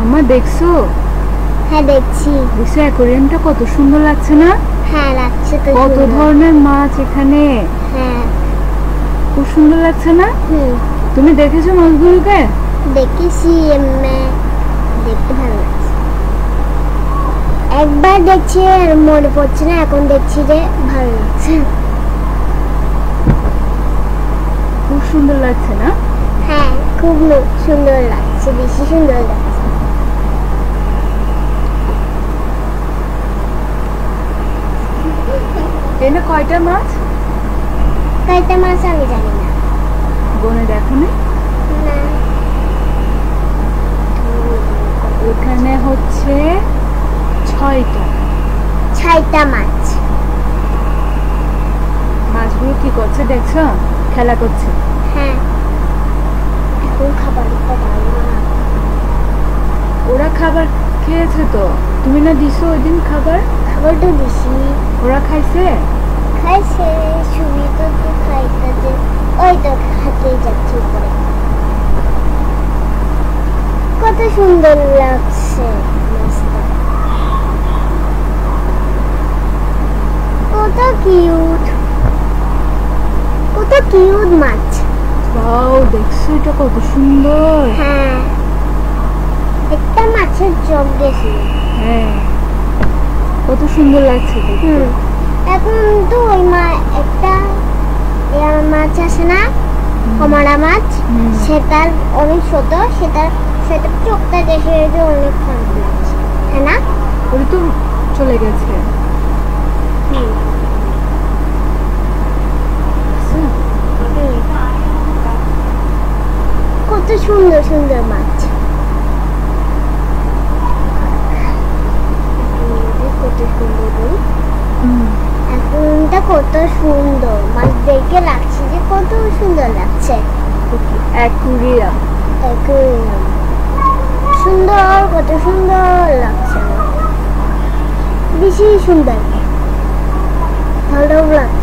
আম্মা দেখছো? হ্যাঁ দেখছি। দেখছো অ্যাকোয়ারিয়ামটা কত সুন্দর লাগছে না? হ্যাঁ লাগছে তো। কত ধরনের মাছ এখানে। হ্যাঁ খুব সুন্দর লাগছে না? তুমি দেখেছো মাছগুলোকে? দেখেছি, দেখতে ভালো লাগছে। একবার দেখছি আর মনে পড়ছে না, এখন দেখছি যে ভালো লাগছে। খুব সুন্দর লাগছে না? হ্যাঁ খুব সুন্দর লাগছে, বেশি সুন্দর লাগছে। এনে কয়টা মাছ? কয়টা মাছ আমি জানি না। বনে দেখো না? এখানে হচ্ছে 6টা মাছ। মাছগুলো কি করছে দেখছো? খেলা করছে। হ্যাঁ এখন খাবার দিতে পারবো না। ওরা খাবার খেয়েছে তো, তুমি না দিছো ওই দিন খাবার? খাবার তো দিছি। ওরা খাইছে? খাইছে, সুবি তো খাইতে ওই তো হাতেই যাচ্ছে উপরে। কত সুন্দর লাগছে মাছটা, কত কিউট, কত কিউট মাছ। ওয়াও, দেখছো এটা কত সুন্দর। হ্যাঁ একটা মাছের চোখ গেছে। হ্যাঁ কত সুন্দর লাগছে দেখতে। এখন তো ওই একটা মাছ আছে না, কমলা মাছ, সেটার অনেক ছোট, সেটার চোখটা দেখে অনেক খারাপ লাগছে, হ্যাঁ না? ওটা তো চলে গেছে। কত সুন্দর সুন্দর মাছ, কত সুন্দর। এখনটা কত সুন্দর মাছ দেখে লাগছে যে কত সুন্দর লাগছে। অ্যাকুয়ারিয়াম সুন্দর, কত সুন্দর লাগছে, বেশি সুন্দর, ভালো লাগছে।